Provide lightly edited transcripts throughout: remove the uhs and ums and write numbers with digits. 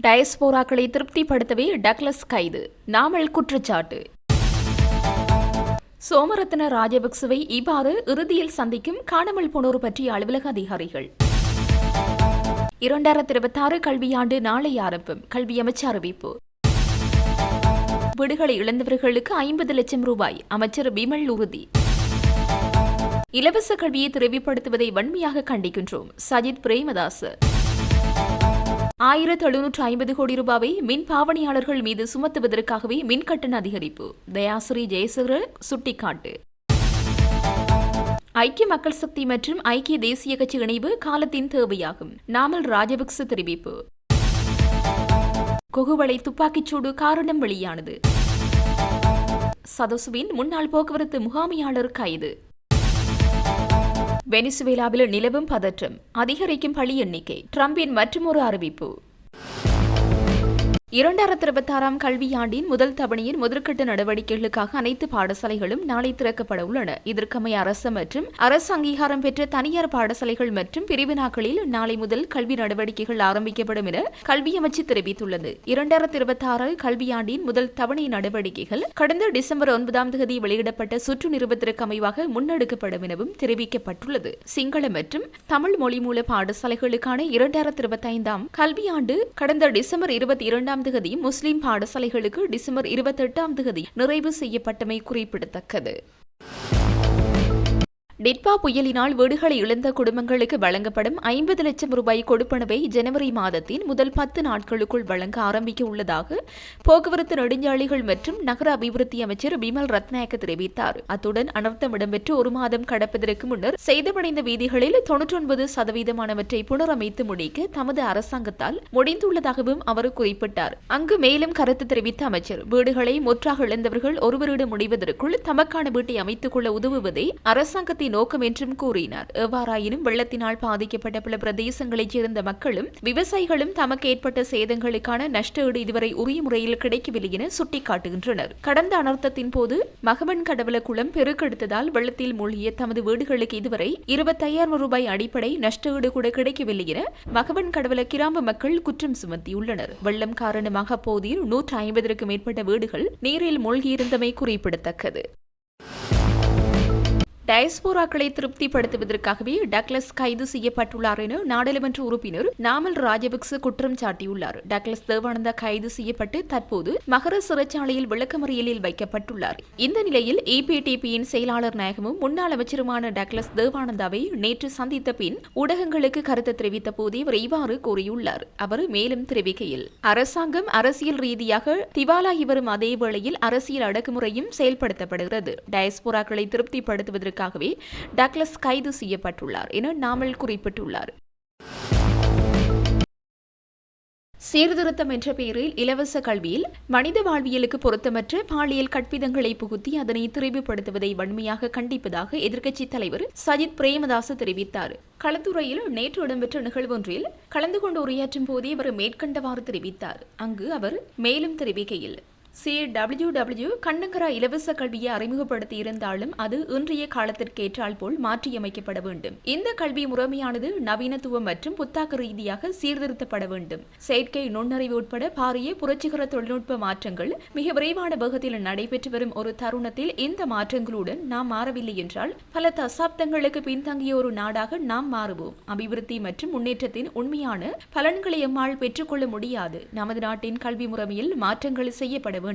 டயஸ்போராக்களை திருப்திப்படுத்தவே Douglas கைது, நாமல் குற்றச்சாட்டு. சோமரத்ன ராஜபக்சவை இவ்வாறு இறுதியில் சந்திக்கும் காணாமல் போனோர் பற்றிய அலுவலக அதிகாரிகள். 2026 கல்வியாண்டு நாளை ஆரம்பம், கல்வி அமைச்சர் அறிவிப்பு. வீடுகளை இழந்தவர்களுக்கு 50 லட்சம் ரூபாய், அமைச்சர் பிமல் உறுதி. இலவச கல்வியை திரைப்படுத்துவதை வன்மையாக கண்டிக்கின்றோம், சஜித் பிரேமதாஸ். 1750 கோடி ரூபாவை மின் பாவனையாளர்கள் மீது சுமத்துவதற்காகவே மின் கட்டண அதிகரிப்பு, தயாசிரி ஜெயசேகர சுட்டிக்காட்டு. ஐக்கிய மக்கள் சக்தி மற்றும் ஐக்கிய தேசிய கட்சி இணைவு காலத்தின் தேவையாகும், நாமல் ராஜபக்ச தெரிவிப்பு. கொகுவளை துப்பாக்கிச்சூடு காரணம் வெளியானது. சதசுவின் முன்னாள் போக்குவரத்து முகாமையாளர் கைது. வெனிசுவேலாவில் நிலவும் பதற்றம், அதிகரிக்கும் பலி எண்ணிக்கை, டிரம்பின் மற்றுமொரு அறிவிப்பு. 2026 கல்வியாண்டின் முதல் தவணையின் முதற்கட்ட நடவடிக்கைகளுக்காக அனைத்து பாடசாலைகளும் நாளை திறக்கப்பட உள்ளன. இதற்கமைய அரசு மற்றும் அரசு அங்கீகாரம் பெற்ற தனியார் பாடசாலைகள் மற்றும் பிரிவினாக்களில் நாளை முதல் கல்வி நடவடிக்கைகள் ஆரம்பிக்கப்படும் என கல்வி அமைச்சு தெரிவித்துள்ளது. 2026 கல்வியாண்டின் முதல் தவணை நடவடிக்கைகள் கடந்த டிசம்பர் 9 வெளியிடப்பட்ட சுற்று நிறுவனத்திற்கு அமைவாக முன்னெடுக்கப்படும் எனவும் தெரிவிக்கப்பட்டுள்ளது. சிங்கள மற்றும் தமிழ் மொழி மூல பாடசாலைகளுக்கான 2025 கல்வியாண்டு கடந்த டிசம்பர் 22 முஸ்லிம் பாடசாலைகளுக்கு டிசம்பர் 28 நிறைவு செய்யப்பட்டமை குறிப்பிடத்தக்கது. டிட்பா புயலினால் வீடுகளை இழந்த குடும்பங்களுக்கு வழங்கப்படும் 50 லட்சம் ரூபாய் கொடுப்பனவை ஜனவரி மாதத்தின் முதல் 10 நாட்களுக்குள் வழங்க ஆரம்பிக்க உள்ளதாக போக்குவரத்து நெடுஞ்சாலைகள் மற்றும் நகர அபிவிருத்தி அமைச்சர் பிமல் ரத்நாயக்க தெரிவித்தார். அத்துடன் அனர்த்தம் இடம்பெற்று ஒரு மாதம் கடப்பதற்கு முன்னர் சேதமடைந்த வீதிகளில் 99% புனரமைத்து முடிக்க தமது அரசாங்கத்தால் முடிந்துள்ளதாகவும் அவர் குறிப்பிட்டார். அங்கு மேலும் கருத்து தெரிவித்த அமைச்சர், வீடுகளை முற்றாக இழந்தவர்கள் ஒருவரிடம் முடிவதற்குள் தமக்கான வீட்டை அமைத்துக் கொள்ள உதவுவதே அரசாங்கத்தின் நோக்கம் என்றும் கூறினார். எவ்வாறாயினும் வெள்ளத்தினால் பாதிக்கப்பட்ட பல பிரதேசங்களைச் சேர்ந்த மக்களும் விவசாயிகளும் தமக்கு ஏற்பட்ட சேதங்களுக்கான நஷ்டஈடு இதுவரை உரிய முறையில் கிடைக்கவில்லை என சுட்டிக்காட்டுகின்றனர். கடந்த அனர்த்தத்தின் போது மகவன் கடவல குளம் பெருக்கெடுத்ததால் வெள்ளத்தில் மூழ்கிய தமது வீடுகளுக்கு இதுவரை 25,000 ரூபாய் அடிப்படை நஷ்டஈடு கூட கிடைக்கவில்லை என மகவன் கடவல கிராம மக்கள் குற்றம் சுமத்தியுள்ளனர். வெள்ளம் காரணமாக அப்போதில் 150க்கும் மேற்பட்ட வீடுகள் நீரில் மூழ்கியிருந்தமை குறிப்பிடத்தக்கது. டயஸ்போராக்களை திருப்திப்படுத்துவதற்காகவே டக்ளஸ் கைது செய்யப்பட்டுள்ளார் என நாடாளுமன்ற உறுப்பினர் நாமல் ராஜபக்ச குற்றம் சாட்டியுள்ளார். டக்ளஸ் தேவானந்தா கைது செய்யப்பட்டு தற்போது மகர சிறைச்சாலையில் விளக்கமறியலில் வைக்கப்பட்டுள்ளார். இந்த நிலையில் EPTPயின் செயலாளர் நாயகமும் முன்னாள் அமைச்சருமான டக்ளஸ் தேவானந்தாவை நேற்று சந்தித்த பின் ஊடகங்களுக்கு கருத்து தெரிவித்த போதே அவர் இவ்வாறு கூறியுள்ளார். அவர் மேலும் தெரிவிக்கையில், அரசாங்கம் அரசியல் ரீதியாக திவாலாகி வரும் அதே வேளையில் அரசியல் அடக்குமுறையும் செயல்படுத்தப்படுகிறது. டயஸ்போராக்களை திருப்திப்படுத்துவதற்கு டக்ளஸ் கைது செய்யப்பட்டுள்ளார் என நாமல் குறிப்பிட்டுள்ளார். சீர்திருத்தம் என்ற பெயரில் இலவச கல்வியில் மனித வாழ்வியலுக்கு பொருத்தமற்ற பாலியல் கற்பிதங்களை புகுத்தி அதனை திரிவுபடுத்துவதை வன்மையாக கண்டிப்பதாக எதிர்க்கட்சித் தலைவர் சஜித் பிரேமதாஸ் தெரிவித்தார். களத்துறையில் நேற்று இடம்பெற்ற நிகழ்வொன்றில் கலந்து கொண்டு உரையாற்றும் போதே அவர் மேற்கண்டவாறு தெரிவித்தார். அங்கு அவர் மேலும் தெரிவிக்கையில், CWW கண்ணங்கரா இலவச கல்வியை அறிமுகப்படுத்தி இருந்தாலும் அது இன்றைய காலத்திற்கு ஏற்றால் போல் மாற்றியமைக்கப்பட வேண்டும். இந்த கல்வி முறைமையானது நவீனத்துவம் மற்றும் புத்தாக்க ரீதியாக சீர்திருத்தப்பட வேண்டும். செயற்கை நுண்ணறிவு உட்பட பாரிய புரட்சிகர தொழில்நுட்ப மாற்றங்கள் மிக விரைவான வேகத்தில் நடைபெற்று வரும் ஒரு தருணத்தில் இந்த மாற்றங்களுடன் நாம் மாறவில்லை என்றால் பல தசாப்தங்களுக்கு பின்தங்கிய ஒரு நாடாக நாம் மாறுவோம். அபிவிருத்தி மற்றும் முன்னேற்றத்தின் உண்மையான பலன்களை எம்மால் பெற்றுக்கொள்ள முடியாது. நமது நாட்டின் கல்வி முறைமையில் மாற்றங்கள் செய்யப்பட வேண்டும்.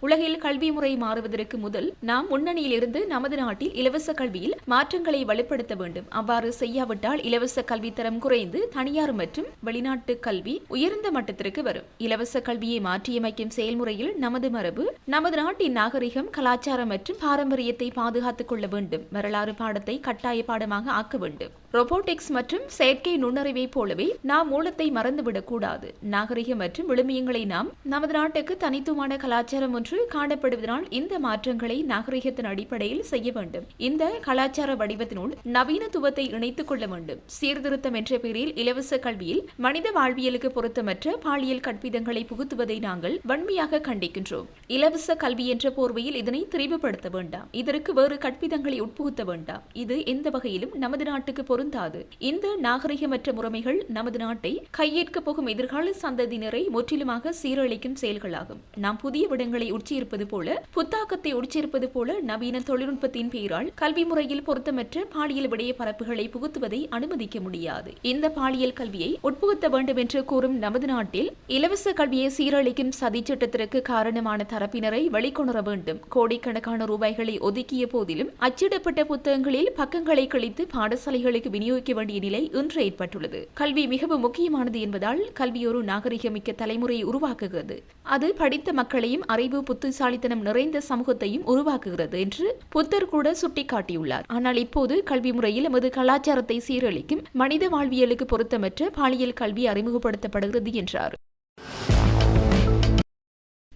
உலகில் கல்வி முறை மாறுவதற்கு முதல் நாம் முன்னணியில் இருந்து நமது நாட்டில் இலவச கல்வியில் மாற்றங்களை வலுப்படுத்த வேண்டும். அவ்வாறு செய்யாவிட்டால் இலவச கல்வி தரம் குறைந்து தனியார் மற்றும் வெளிநாட்டு கல்வி உயர்ந்த மட்டத்திற்கு வரும். இலவச கல்வியை மாற்றியமைக்கும் செயல்முறையில் நமது மரபு, நமது நாட்டின் நாகரிகம், கலாச்சாரம் மற்றும் பாரம்பரியத்தை பாதுகாத்துக் கொள்ள வேண்டும். வரலாறு பாடத்தை கட்டாய பாடமாக ஆக்க வேண்டும். ரோபோட்டிக்ஸ் மற்றும் செயற்கை நுண்ணறிவை போலவே நாம் மூலத்தை மறந்துவிடக் கூடாது. நாகரிக மற்றும் விழுமியங்களை நாம் நமது நாட்டுக்கு தனித்துவமான கலாச்சாரம் ஒன்று காணப்படுவதனால் இந்த மாற்றங்களை நாகரிகத்தின் அடிப்படையில் செய்ய வேண்டும். இந்த கலாச்சார வடிவத்தினுள் நவீனத்துவத்தை இணைத்துக் கொள்ள வேண்டும். சீர்திருத்தம் என்ற பெயரில் இலவச கல்வியில் மனித வாழ்வியலுக்கு பொருத்தமற்ற பாலியல் கற்பிதங்களை புகுத்துவதை நாங்கள் வன்மையாக கண்டிக்கின்றோம். இலவச கல்வி என்ற போர்வையில் இதனை திரிவுபடுத்த வேண்டாம். இதற்கு வேறு கற்பிதங்களை உட்புகுத்த வேண்டாம். இது எந்த வகையிலும் நமது நாட்டுக்கு பொருந்தாது. இந்த நாகரிகமற்ற முறைமைகள் நமது நாட்டை கையேற்க போகும் எதிர்கால சந்ததியினரை முற்றிலுமாக சீரழிக்கும் செயல்களாகும். நாம் புதிய விடங்களை உச்சியிருப்பது போல, புத்தாக்கத்தை உச்சியிருப்பது போல நவீன தொழில்நுட்பத்தின் பெயரால் கல்வி முறையில் பொருத்தமற்ற பாலியல் விடய பரப்புகளை புகுத்துவதை அனுமதிக்க முடியாது. இந்த பாலியல் கல்வியை உட்புகுத்த வேண்டும் என்று கூறும் நமது நாட்டில் இலவச கல்வியை சீரழிக்கும் சதிச்சட்டத்திற்கு காரணமான தரப்பினரை வெளிக்கொணர வேண்டும். கோடிக்கணக்கான ரூபாய்களை ஒதுக்கிய போதிலும் அச்சிடப்பட்ட புத்தகங்களில் பக்கங்களை கிழித்து பாடசாலைகளுக்கு விநியோகிக்க வேண்டிய நிலை இன்று ஏற்பட்டுள்ளது. கல்வி மிகவும் முக்கியமானது என்பதால் கல்வி ஒரு நாகரிகமிக்க தலைமுறையை உருவாக்குகிறது. அது படித்த மக்களையும் அறிவு புத்திசாலித்தனம் நிறைந்த சமூகத்தையும் உருவாக்குகிறது என்று புத்தர் கூட சுட்டிக்காட்டியுள்ளார். ஆனால் இப்போது கல்வி முறையில் எமது கலாச்சாரத்தை சீரழிக்கும் மனித வாழ்வியலுக்கு பொருத்தமற்ற பாலியல் கல்வி அறிமுகப்படுத்தப்படுகிறது என்றார்.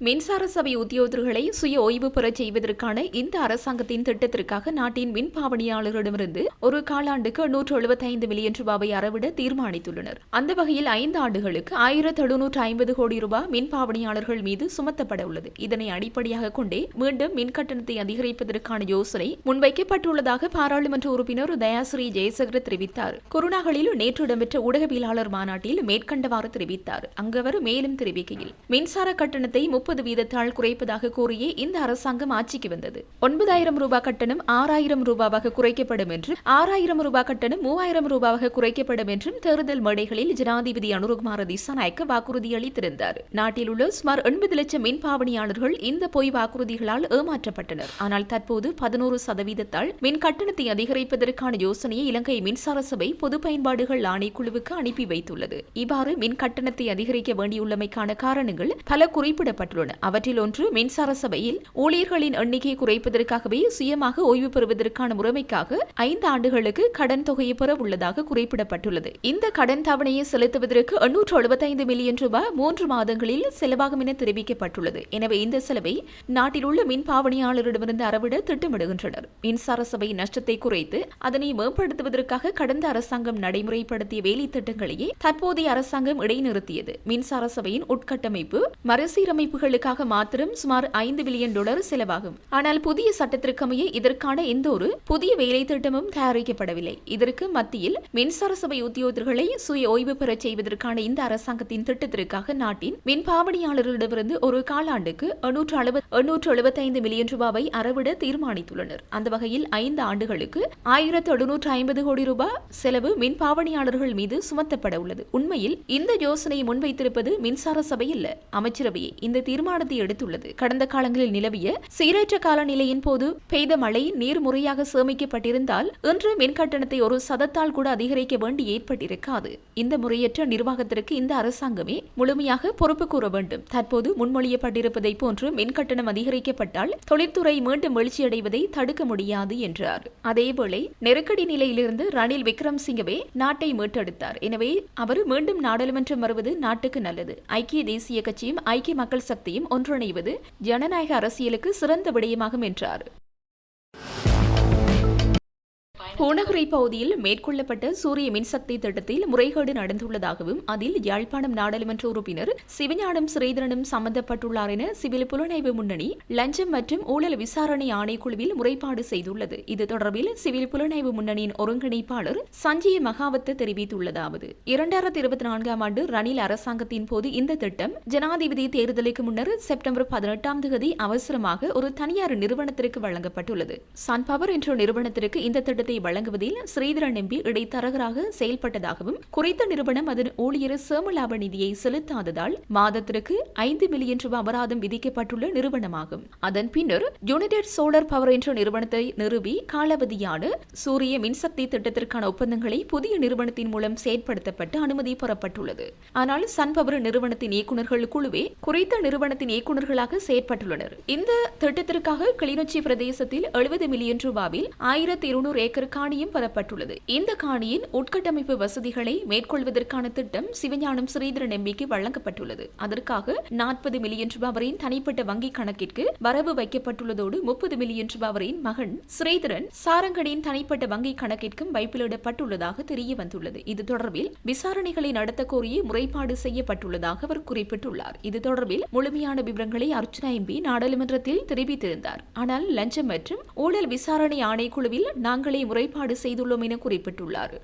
மின்சார சபை உத்தியோகர்களை சுய ஓய்வு பெறச் செய்வதற்கான இந்த அரசாங்கத்தின் திட்டத்திற்காக நாட்டின் மின்பாவனையாளர்களிடமிருந்து ஒரு காலாண்டுக்கு 175 மில்லியன் ரூபாவை அறவிட தீர்மானித்துள்ளனர். அந்த வகையில் 5 ஆண்டுகளுக்கு 1750 கோடி ரூபாய் மின்பாவனையாளர்கள் மீது சுமத்தப்பட உள்ளது. இதனை அடிப்படையாக கொண்டே மீண்டும் மின் கட்டணத்தை அதிகரிப்பதற்கான யோசனை முன்வைக்கப்பட்டுள்ளதாக பாராளுமன்ற உறுப்பினர் தயாஸ்ரீ ஜெயசேகர தெரிவித்தார். குருநாகலில் நேற்று இடம்பெற்ற ஊடகவியலாளர் மாநாட்டில் மேற்கண்டவாறு தெரிவித்தார். அங்கு அவர் மேலும் தெரிவிக்கையில், மின்சார கட்டணத்தை 30 வீதத்தால் குறைப்பதாக கூறியே இந்த அரசாங்கம் ஆட்சிக்கு வந்தது. 9000 ரூபாய் கட்டணம் 6000 ரூபாவாக குறைக்கப்படும் என்றும் 6000 ரூபாய் கட்டணம் 3000 ரூபாவாக குறைக்கப்படும் என்றும் தேர்தல் மேடைகளில் ஜனாதிபதி அனுரகுமார திசாநாயக்க வாக்குறுதி அளித்திருந்தார். நாட்டில் உள்ள சுமார் 80 லட்சம் மின்பாவனையாளர்கள் இந்த பொய் வாக்குறுதிகளால் ஏமாற்றப்பட்டனர். ஆனால் தற்போது 11% மின் கட்டணத்தை அதிகரிப்பதற்கான யோசனையை இலங்கை மின்சார சபை பொது பயன்பாடுகள் ஆணைக்குழுவுக்கு அனுப்பி வைத்துள்ளது. இவ்வாறு மின் கட்டணத்தை அதிகரிக்க வேண்டியுள்ளமைக்கான காரணங்கள் பல குறிப்பிடப்பட்டுள்ளன. அவற்றில் ஒன்று, மின்சார சபையில் ஊழியர்களின் எண்ணிக்கை குறைப்பதற்காகவே சுயமாக ஓய்வு பெறுவதற்கான முறைமைக்காக 5 ஆண்டுகளுக்கு கடன் தொகையை பெற உள்ளதாக குறிப்பிடப்பட்டுள்ளது. இந்த கடன் தவணையை செலுத்துவதற்கு 875 மில்லியன் ரூபாய் 3 மாதங்களில் செலவாகும் என தெரிவிக்கப்பட்டுள்ளது. எனவே இந்த செலவை நாட்டில் உள்ள மின் பாவனையாளரிடமிருந்து அறவிட திட்டமிடுகின்றனர். மின்சார சபை நஷ்டத்தை குறைத்து அதனை மேம்படுத்துவதற்காக கடந்த அரசாங்கம் நடைமுறைப்படுத்திய வேலை திட்டங்களையே தற்போதைய அரசாங்கம் இடைநிறுத்தியது. மின்சார சபையின் உட்கட்டமைப்பு மறுசீரமைப்புகளுக்காக மாத்திரம் சுமார் $5 பில்லியன் செலவாகும். ஆனால் புதிய சட்டத்திற்கமைய இதற்கான எந்த ஒரு புதிய வேலை திட்டமும் தயாரிக்கப்படவில்லை. இதற்கு மத்தியில் மின்சார சபை உத்தியோகர்களை சுய ஓய்வு பெறச் செய்வதற்கான இந்த அரசாங்கத்தின் திட்டத்திற்காக நாட்டின் மின் பாவனையாளர்களிடமிருந்து ஒரு காலாண்டுக்கு 875 மில்லியன் ரூபாவை அறவிட தீர்மானித்துள்ளனர். அந்த வகையில் 5 ஆண்டுகளுக்கு 1750 கோடி ரூபாய் செலவு மின் பாவனையாளர்கள் மீது சுமத்தப்பட உள்ளது. உண்மையில் இந்த யோசனையை முன்வைத்திருப்பது மின்சார சபை இல்ல, அமைச்சரவையை இந்த தீர்மானத்தை எடுத்துள்ளது. கடந்த காலங்களில் நிலவிய சீரற்ற காலநிலையின் போது பெய்த மழை நீர் முறையாக சேமிக்கப்பட்டிருந்தால் இன்று மின் கட்டணத்தை ஒரு சதத்தால் கூட அதிகரிக்க வேண்டி ஏற்பட்டிருக்காது. இந்த முறையற்ற நிர்வாகத்திற்கு இந்த அரசாங்கமே முழுமையாக பொறுப்பு கூற வேண்டும். தற்போது முன்மொழியப்பட்டிருப்பதை போன்று மின் கட்டணம் அதிகரிக்கப்பட்டால் தொழில்துறை மீண்டும் வீழ்ச்சியடைவதை தடுக்க முடியாது என்றார். அதேவேளை நெருக்கடி நிலையிலிருந்து ரணில் விக்ரமசிங்கவே நாட்டை மீட்டெடுத்தார். எனவே அவர் மீண்டும் நாடாளுமன்றம் வருவது நாட்டுக்கு நல்லது. ஐக்கிய தேசிய கட்சியும் ஐக்கிய மக்கள் சக்தியும் ஒன்றிணைவது ஜனநாயக அரசியலுக்கு சிறந்த விடயமாகும் என்றார். பூநகரை பகுதியில் மேற்கொள்ளப்பட்ட சூரிய மின்சக்தி திட்டத்தில் முறைகேடு நடந்துள்ளதாகவும் அதில் யாழ்ப்பாணம் நாடாளுமன்ற உறுப்பினர் சிவஞானம் ஸ்ரீதரனும் சம்பந்தப்பட்டுள்ளார் என சிவில் புலனாய்வு முன்னணி லஞ்சம் மற்றும் ஊழல் விசாரணை ஆணைக்குழுவில் முறைப்பாடு செய்துள்ளது. இது தொடர்பில் சிவில் புலனாய்வு முன்னணியின் ஒருங்கிணைப்பாளர் சஞ்சய மகாவத் தெரிவித்துள்ளதாவது, 2024 ஆண்டு ரணில் அரசாங்கத்தின் போது இந்த திட்டம் ஜனாதிபதி தேர்தலுக்கு முன்னர் செப்டம்பர் 18 அவசரமாக ஒரு தனியார் நிறுவனத்திற்கு வழங்கப்பட்டுள்ளது. சன்பவர் என்ற நிறுவனத்திற்கு இந்த திட்டத்தை வழங்குவதில் ஸ்ரீதரன் எம்பி இடைத்தரகராக செயல்பட்டதாகவும் குறித்த நிறுவனம் அதன் ஊழியர் சேமலாப நிதியை செலுத்தாததால் மாதத்திற்கு 5 மில்லியன் ரூபாய் அபராதம் விதிக்கப்பட்டுள்ள நிறுவனமாகும். அதன் பின்னர் யுனைடெட் சோலார் பவர் என்ற நிறுவனத்தை நிறுவி காலாவதியான சூரிய மின்சக்தி திட்டத்திற்கான ஒப்பந்தங்களை புதிய நிறுவனத்தின் மூலம் செயற்படுத்தப்பட்டு அனுமதி பெறப்பட்டுள்ளது. ஆனால் சன்பவர் நிறுவனத்தின் இயக்குநர்கள் குழுவே குறித்த நிறுவனத்தின் இயக்குநர்களாக செயற்பட்டுள்ளனர். இந்த திட்டத்திற்காக கிளிநொச்சி பிரதேசத்தில் 70 மில்லியன் ரூபாவில் 1200 ஏக்கர் காணியும் பெறப்பட்டுள்ளது. இந்த காணியின் உட்கட்டமைப்பு வசதிகளை மேற்கொள்வதற்கான திட்டம் சிவஞானம் ஸ்ரீதரன் எம்பிக்கு வழங்கப்பட்டுள்ளது. அதற்காக 40 மில்லியன் ரூபாய் வரையின் தனிப்பட்ட வங்கி கணக்கிற்கு வரவு வைக்கப்பட்டுள்ளதோடு 30 மில்லியன் ரூபாய் வரையின் மகன் ஸ்ரீதரன் சாரங்கனின் தனிப்பட்ட வங்கி கணக்கிற்கும் வைப்பிலிடப்பட்டுள்ளதாக தெரிய வந்துள்ளது. இது தொடர்பில் விசாரணைகளை நடத்த கோரி முறைப்பாடு செய்யப்பட்டுள்ளதாக அவர் குறிப்பிட்டுள்ளார். இது தொடர்பில் முழுமையான விவரங்களை அர்ச்சனா எம்பி நாடாளுமன்றத்தில் தெரிவித்திருந்தார். ஆனால் லஞ்சம் மற்றும் ஊழல் விசாரணை ஆணைக்குழுவில் நாங்களே முறை முறைப்பாடு செய்துள்ளோம் என குறிப்பிட்டுள்ளார்.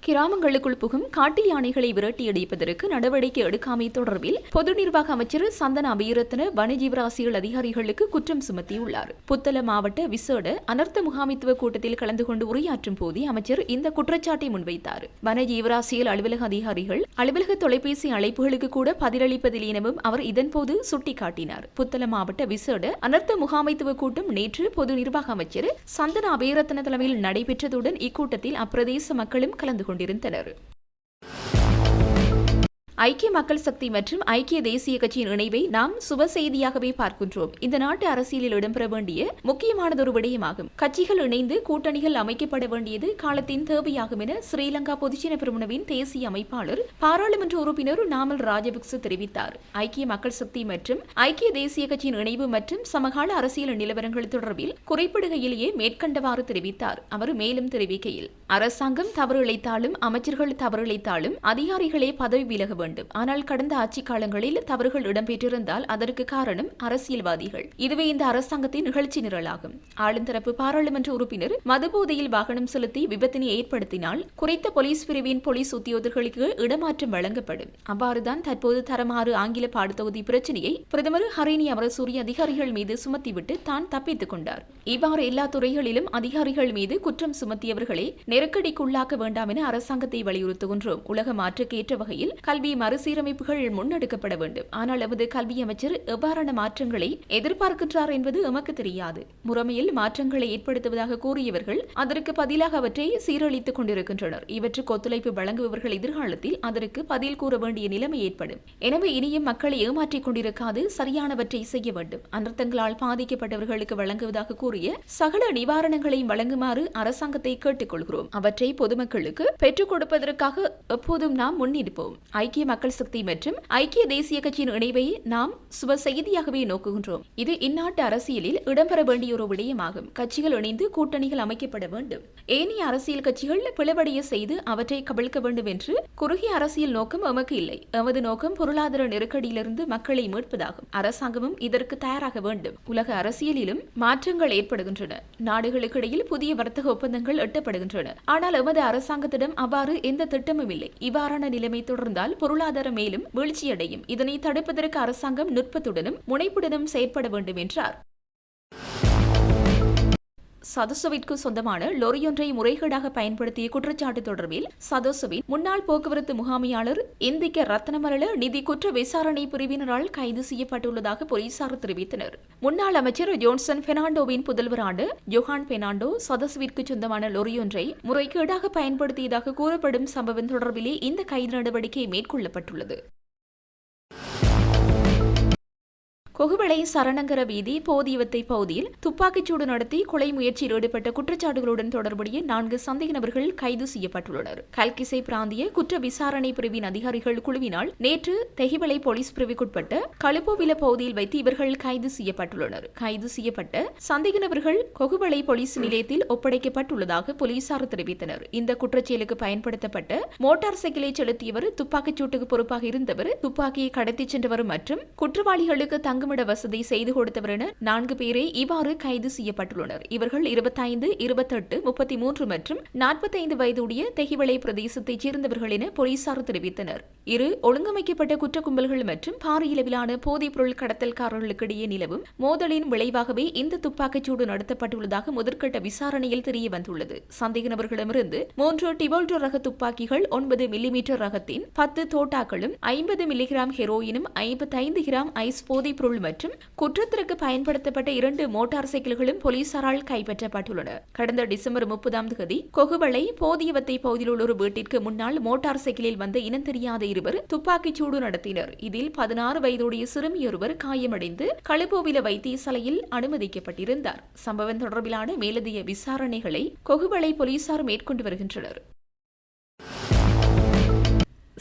கிராமங்களுக்குள் புகும் காட்டு யானைகளை விரட்டியடிப்பதற்கு நடவடிக்கை எடுக்காமை தொடர்பில் பொது நிர்வாக அமைச்சர் சந்தன அபிரத்ன வனஜீவராசிகள் அதிகாரிகளுக்கு குற்றம் சுமத்தியுள்ளார். புத்தளம் மாவட்ட விசேட அனர்த்த முகாமித்துவ கூட்டத்தில் கலந்து கொண்டு உரையாற்றும் போதே அமைச்சர் இந்த குற்றச்சாட்டை முன்வைத்தார். வனஜீவராசிகள் அலுவலக அதிகாரிகள் அலுவலக தொலைபேசி அழைப்புகளுக்கு கூட பதிலளிப்பதில் எனவும் அவர் இதன்போது சுட்டிக்காட்டினார். புத்தளம் மாவட்ட விசேட அனர்த்த முகாமைத்துவ கூட்டம் நேற்று பொது நிர்வாக அமைச்சர் சந்தன அபிரத்ன தலைமையில் நடைபெற்றதுடன் இக்கூட்டத்தில் அப்பிரதேச மக்களும் கலந்து கொண்டிருந்தனர். ஐக்கிய மக்கள் சக்தி மற்றும் ஐக்கிய தேசிய கட்சியின் இணைவை நாம் சுப செய்தியாகவே பார்க்கின்றோம். இந்த நாட்டு அரசியலில் இடம்பெற வேண்டிய முக்கியமானதொரு விடயமாகும். கட்சிகள் இணைந்து கூட்டணிகள் அமைக்கப்பட வேண்டியது காலத்தின் தேவையாகும் என ஸ்ரீலங்கா பொதுஜன பெரமுனவின் தேசிய அமைப்பாளர் பாராளுமன்ற உறுப்பினர் நாமல் ராஜபக்ச தெரிவித்தார். ஐக்கிய மக்கள் சக்தி மற்றும் ஐக்கிய தேசிய கட்சியின் இணைவு மற்றும் சமகால அரசியல் நிலவரங்கள் தொடர்பில் குறிப்பிடுகையிலேயே மேற்கண்டவாறு தெரிவித்தார். அவர் மேலும் தெரிவிக்கையில், அரசாங்கம் தவறு இழைத்தாலும் அமைச்சர்கள் தவறு இழைத்தாலும் அதிகாரிகளே பதவி விலக வேண்டும். ஆனால் கடந்த ஆட்சி காலங்களில் தவறுகள் இடம்பெற்றிருந்தால் அதற்கு காரணம் அரசியல்வாதிகள். இதுவே இந்த அரசாங்கத்தின் நிகழ்ச்சி நிரலாகும். ஆளுந்தரப்பு பாராளுமன்ற உறுப்பினர் மதுபோதையில் வாகனம் செலுத்தி விபத்தினை ஏற்படுத்தினால் குறித்த போலீஸ் பிரிவின் போலீஸ் உத்தியோகர்களுக்கு இடமாற்றம் வழங்கப்படும். அவ்வாறுதான் தற்போது தரமாறு ஆங்கில பாடத்தொகுதி பிரச்சினையை பிரதமர் ஹரிணி அமரசூரிய அதிகாரிகள் மீது சுமத்திவிட்டு தான் தப்பித்துக் கொண்டார். இவ்வாறு எல்லா துறைகளிலும் அதிகாரிகள் மீது குற்றம் சுமத்தியவர்களை நெருக்கடிக்குள்ளாக்க வேண்டாம் என அரசாங்கத்தை வலியுறுத்துகின்றோம். உலக மாற்றுக்கு ஏற்ற வகையில் கல்வி மறுசீரமைப்புகள் முன்னெடுக்கப்பட வேண்டும். ஆனால் எமது கல்வி அமைச்சர் எவ்வாறான மாற்றங்களை எதிர்பார்க்கின்றார் என்பது எமக்கு தெரியாது. முறைமையில் மாற்றங்களை ஏற்படுத்துவதாக கூறியவர்கள் அதற்கு பதிலாக அவற்றை சீரழித்துக் கொண்டிருக்கின்றனர். இவற்றுக்கு ஒத்துழைப்பு வழங்குபவர்கள் எதிர்காலத்தில் அதற்கு பதில் கூற வேண்டிய நிலைமை ஏற்படும். எனவே இனியும் மக்களை ஏமாற்றிக் கொண்டிருக்காது சரியானவற்றை செய்ய வேண்டும். அனர்த்தங்களால் பாதிக்கப்பட்டவர்களுக்கு வழங்குவதாக கூறிய சகல நிவாரணங்களையும் வழங்குமாறு அரசாங்கத்தை கேட்டுக் கொள்கிறோம். அவற்றை பொதுமக்களுக்கு பெற்றுக் கொடுப்பதற்காக எப்போதும் நாம் முன்னிருப்போம். ஐக்கிய மக்கள் சக்தி மற்றும் ஐக்கிய தேசிய கட்சியின் இணைவை நாம் சுப செய்தியாகவே நோக்குகின்றோம். இது இந்நாட்டு அரசியலில் இடம்பெற வேண்டிய ஒரு விடயமாகும். கட்சிகள் இணைந்து கூட்டணிகள் அமைக்கப்பட வேண்டும். ஏனைய அரசியல் கட்சிகள் பிளவடைய செய்து அவற்றை கவிழ்க்க வேண்டும் என்று குறுகிய அரசியல் நோக்கம் எமக்கு இல்லை. எமது நோக்கம் பொருளாதார நெருக்கடியிலிருந்து மக்களை மீட்பதாகும். அரசாங்கமும் இதற்கு தயாராக வேண்டும். உலக அரசியலிலும் மாற்றங்கள் ஏற்படுகின்றன. நாடுகளுக்கு இடையில் புதிய வர்த்தக ஒப்பந்தங்கள் எட்டப்படுகின்றன. ஆனால் எமது அரசாங்கத்திடம் அவ்வாறு எந்த திட்டமும் இல்லை. இவ்வாறான நிலைமை தொடர்ந்தால் பொருளாதாரம் மேலும் வீழ்ச்சியடையும். இதனை தடுப்பதற்கு அரசாங்கம் நுட்பத்துடனும் முனைப்புடனும் செயற்பட வேண்டும் என்றார். சதோசவிற்கு சொந்தமான லொரியொன்றை முறைகேடாக பயன்படுத்திய குற்றச்சாட்டு தொடர்பில் சதோசவின் முன்னாள் போக்குவரத்து முகாமையாளர் இந்திக்க ரத்னமரள நிதி குற்ற விசாரணை பிரிவினரால் கைது செய்யப்பட்டுள்ளதாக போலீசார் தெரிவித்தனர். முன்னாள் அமைச்சர் ஜோன்சன் பெர்னாண்டோவின் புதல்வரான ஜொஹான் பெர்னாண்டோ சதோசவிற்கு சொந்தமான லொரியொன்றை முறைகேடாக பயன்படுத்தியதாக கூறப்படும் சம்பவம் தொடர்பிலே இந்த கைது நடவடிக்கை மேற்கொள்ளப்பட்டுள்ளது. கொகுவளை சரணங்கர வீதி போதியவத்தை பகுதியில் துப்பாக்கிச்சூடு நடத்தி கொலை முயற்சியில் ஈடுபட்ட குற்றச்சாட்டுகளுடன் தொடர்புடைய 4 சந்தேக நபர்கள் கைது செய்யப்பட்டுள்ளனர். கல்கிசை பிராந்திய குற்ற விசாரணை பிரிவின் அதிகாரிகள் குழுவினால் நேற்று தெஹிவளை போலீஸ் பிரிவுக்குட்பட்ட களுப்போவில பகுதியில் வைத்து இவர்கள் கைது செய்யப்பட்டுள்ளனர். கைது செய்யப்பட்ட சந்தேக நபர்கள் கொகுவளை போலீஸ் நிலையத்தில் ஒப்படைக்கப்பட்டுள்ளதாக போலீசார் தெரிவித்தனர். இந்த குற்றச்செயலுக்கு பயன்படுத்தப்பட்ட மோட்டார் சைக்கிளை செலுத்தியவர், துப்பாக்கிச்சூட்டுக்கு பொறுப்பாக இருந்தவர், துப்பாக்கியை கடத்திச் சென்றவர் மற்றும் குற்றவாளிகளுக்கு தங்குமிட வசதி செய்து கொடுத்தவர் என 4 பேரை இவ்வாறு கைது செய்யப்பட்டுள்ளனர். இவர்கள் 25, 28, 33 மற்றும் 45 வயதுடைய தெஹிவளை பிரதேசத்தைச் சேர்ந்தவர்கள் என போலீசார் தெரிவித்தனர். இரு ஒழுங்கமைக்கப்பட்ட குற்ற கும்பல்கள் மற்றும் பாரியளவிலான போதைப் பொருள் கடத்தல்காரர்களுக்கிடையே நிலவும் மோதலின் விளைவாகவே இந்த துப்பாக்கிச்சூடு நடத்தப்பட்டுள்ளதாக முதற்கட்ட விசாரணையில் தெரிய வந்துள்ளது. சந்தேக நபர்களிடமிருந்து 3 டிவோல்டோ ரக துப்பாக்கிகள், 9 மில்லிமீட்டர் ரகத்தின் 10 தோட்டாக்களும், 50 மில்லிகிராம் ஹெரோயினும், 55 கிராம் ஐஸ் போதைப் பொருள் மற்றும் குற்றத்திற்கு பயன்படுத்தப்பட்ட 2 மோட்டார் சைக்கிள்களும் போலீசாரால் கைப்பற்றப்பட்டுள்ளன. கடந்த டிசம்பர் 30ஆம் தேதி கொகுவளை போதியவத்தை பகுதியில் உள்ள ஒரு வீட்டிற்கு முன்னால் மோட்டார் சைக்கிளில் வந்த இனம் தெரியாத இருவர் துப்பாக்கிச்சூடு நடத்தினர். இதில் 16 வயதுடைய சிறுமியொருவர் காயமடைந்து களுப்போவில வைத்தியசாலையில் அனுமதிக்கப்பட்டிருந்தார். சம்பவம் தொடர்பிலான மேலதிக விசாரணைகளை கொகுவளை போலீசார் மேற்கொண்டு வருகின்றனர்.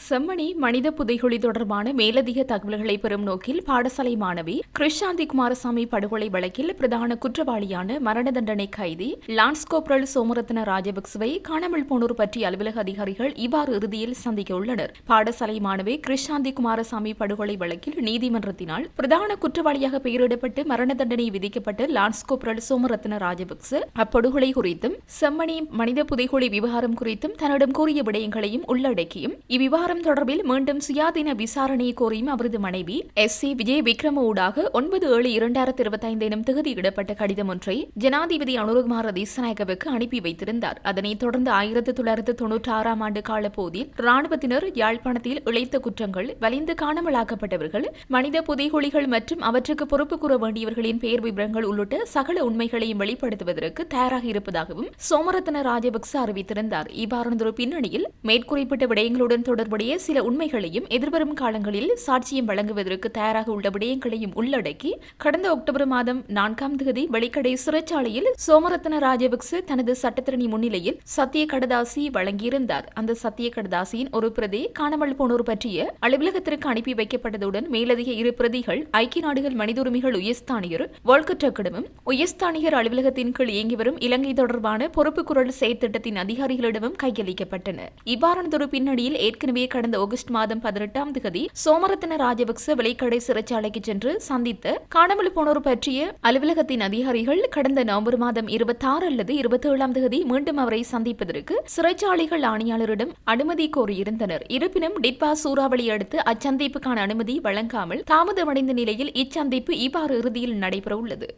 செம்மணி மனித புதைகுழி தொடர்பான மேலதிக தகவல்களை பெறும் நோக்கில் பாடசாலை மாணவி கிருஷாந்தி குமாரசாமி படுகொலை வழக்கில் பிரதான குற்றவாளியான மரண தண்டனை கைதி லான்ஸ் கோப்ரல் சோமரத்ன ராஜபக்சவை காணாமல் போனோர் பற்றிய அலுவலக அதிகாரிகள் இவ்வாறு இறுதியில் சந்திக்க உள்ளனர். பாடசாலை மாணவி கிருஷாந்தி குமாரசாமி படுகொலை வழக்கில் நீதிமன்றத்தினால் பிரதான குற்றவாளியாக பெயரிடப்பட்டு மரண தண்டனை விதிக்கப்பட்ட லான்ஸ் கோப்ரல் சோமரத்ன ராஜபக்ச அப்படுகொலை குறித்தும் செம்மணி மனித புதைகுழி விவகாரம் குறித்தும் தன்னிடம் கூறிய விடயங்களையும் உள்ளடக்கியும் இவ்விவகாரம் தொடர்பில் மீண்டும் சுயாதீன விசாரணையை கோரியும் அவரது மனைவி SC விஜய் விக்ரம ஊடாக 9/7/2025 எனும் தேதியிடப்பட்ட கடிதம் ஒன்றை ஜனாதிபதி அனுரகுமார திசாநாயக்கவுக்கு அனுப்பி வைத்திருந்தார். அதனைத் தொடர்ந்து 1996 ஆண்டு காலப்போதில் இராணுவத்தினர் யாழ்ப்பாணத்தில் இழைத்த குற்றங்கள், வலிந்து காணாமலாக்கப்பட்டவர்கள், மனித புதைகுழிகள் மற்றும் அவற்றுக்கு பொறுப்பு கூற வேண்டியவர்களின் பெயர் விவரங்கள் உள்ளிட்ட சகல உண்மைகளையும் வெளிப்படுத்துவதற்கு தயாராக இருப்பதாகவும் சோமரத்ன ராஜபக்ச அறிவித்திருந்தார். இவ்வாறானதொரு பின்னணியில் மேற்குறிப்பிட்ட விடயங்களுடன் தொடர்புடைய சில உண்மைகளையும் எதிர்வரும் காலங்களில் சாட்சியம் வழங்குவதற்கு தயாராக உள்ள விடயங்களையும் உள்ளடக்கி கடந்த அக்டோபர் மாதம் 4ஆம் தேதி வெளிக்கடை சிறைச்சாலையில் சோமரத்ன ராஜபக்ச தனது சட்டத்திரணி முன்னிலையில் சத்திய கடதாசி வழங்கியிருந்தார். அந்த சத்திய கடதாசியின் ஒரு பிரதி காணாமல் போனோர் பற்றிய அலுவலகத்திற்கு அனுப்பி வைக்கப்பட்டதுடன் மேலதிக 2 பிரதிகள் ஐக்கிய நாடுகள் மனித உரிமைகள் உயர்ஸ்தானிகர் வோல்கர் டர்க்கிடமும் உயர்ஸ்தானிகர் அலுவலகத்தின் கீழ் இயங்கி வரும் இலங்கை தொடர்பான பொறுப்பு குரல் செயற்திட்டத்தின் அதிகாரிகளிடமும் கையளிக்கப்பட்டன. இவ்வாறானதொரு பின்னணியில் ஏற்கனவே கடந்த ஆகஸ்ட் மாதம் 18ஆம் தேதி சோமரத்ன ராஜபக்ச விலைக்கடை சிறைச்சாலைக்கு சென்று சந்தித்த காணாமல் போனோர் பற்றிய அலுவலகத்தின் அதிகாரிகள் கடந்த நவம்பர் மாதம் 26 அல்லது 27ஆம் தேதி மீண்டும் அவரை சந்திப்பதற்கு சிறைச்சாலைகள் ஆணையாளரிடம் அனுமதி கோரியிருந்தனர். இருப்பினும் டிட்பா சூறாவளி அடுத்து அச்சந்திப்புக்கான அனுமதி வழங்காமல் தாமதமடைந்த நிலையில் இச்சந்திப்பு இவ்வாறு இறுதியில் நடைபெற உள்ளது.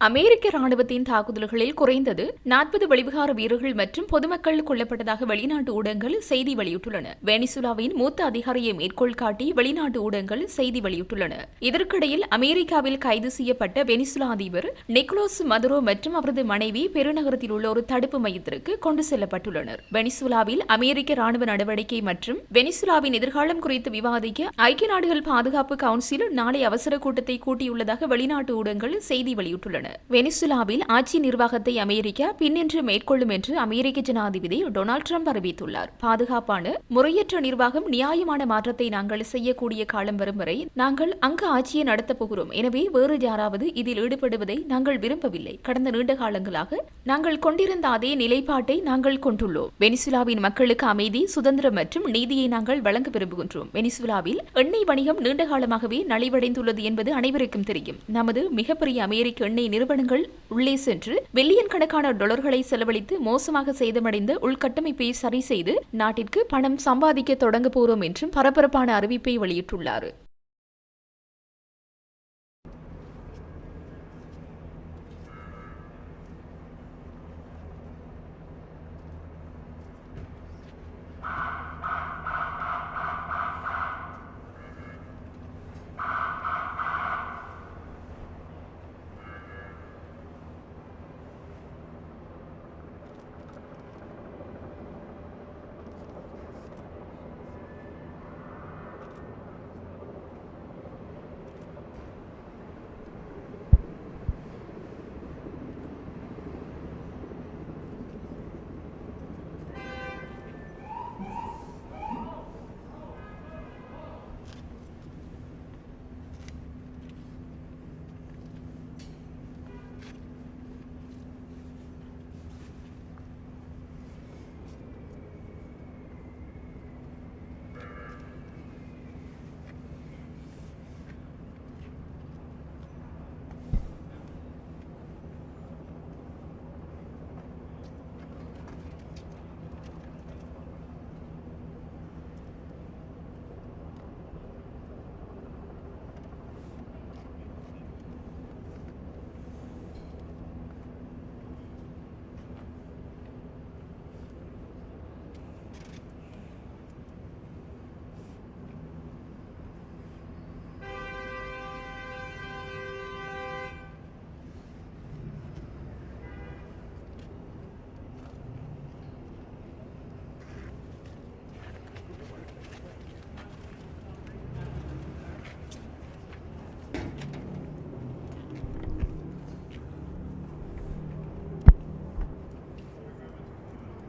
அமெரிக்க ராணுவத்தின் தாக்குதல்களில் குறைந்தது 40 வெளிவிகார வீரர்கள் மற்றும் பொதுமக்கள் கொல்லப்பட்டதாக வெளிநாட்டு ஊடகங்கள் செய்தி வெளியிட்டுள்ளன. வெனிசுலாவின் மூத்த அதிகாரியை மேற்கோள் காட்டி வெளிநாட்டு ஊடகங்கள் செய்தி வெளியிட்டுள்ளன. இதற்கிடையில் அமெரிக்காவில் கைது செய்யப்பட்ட வெனிசுலா அதிபர் நிக்கோலஸ் மதுரோ மற்றும் அவரது மனைவி பெருநகரத்தில் உள்ள ஒரு தடுப்பு மையத்திற்கு கொண்டு செல்லப்பட்டுள்ளனர். வெனிசுலாவில் அமெரிக்க ராணுவ நடவடிக்கை மற்றும் வெனிசுலாவின் எதிர்காலம் குறித்து விவாதிக்க ஐக்கிய நாடுகள் பாதுகாப்பு கவுன்சில் நாளை அவசர கூட்டத்தை கூட்டியுள்ளதாக வெளிநாட்டு ஊடகங்கள் செய்தி வெளியிட்டுள்ளன. வெனிசுலாவில் ஆட்சி நிர்வாகத்தை அமெரிக்கா பின்னின்று மேற்கொள்ளும் என்று அமெரிக்க ஜனாதிபதி டொனால்ட் ட்ரம்ப் அறிவித்துள்ளார். பாதுகாப்பான முறையற்ற நிர்வாகம், நியாயமான மாற்றத்தை நாங்கள் செய்யக்கூடிய காலம் வரும் வரை நாங்கள் அங்கு ஆட்சியை நடத்தப் போகிறோம். எனவே வேறு யாராவது இதில் ஈடுபடுவதை நாங்கள் விரும்பவில்லை. கடந்த நீண்ட காலங்களாக நாங்கள் கொண்டிருந்த அதே நிலைப்பாட்டை நாங்கள் கொண்டுள்ளோம். வெனிசுலாவின் மக்களுக்கு அமைதி, சுதந்திரம் மற்றும் நீதியை நாங்கள் வழங்க விரும்புகின்றோம். வெனிசுலாவில் எண்ணெய் வணிகம் நீண்ட காலமாகவே நலிவடைந்துள்ளது என்பது அனைவருக்கும் தெரியும். நமது மிகப்பெரிய அமெரிக்க எண்ணெய் நிறுவனங்கள் உள்ளே சென்று பில்லியன் கணக்கான டாலர்களை செலவழித்து மோசமாக சேதமடைந்த உள்கட்டமைப்பை சரி செய்து நாட்டிற்கு பணம் சம்பாதிக்க தொடங்க போறோம் என்றும் பரபரப்பான அறிவிப்பை வெளியிட்டுள்ளார்.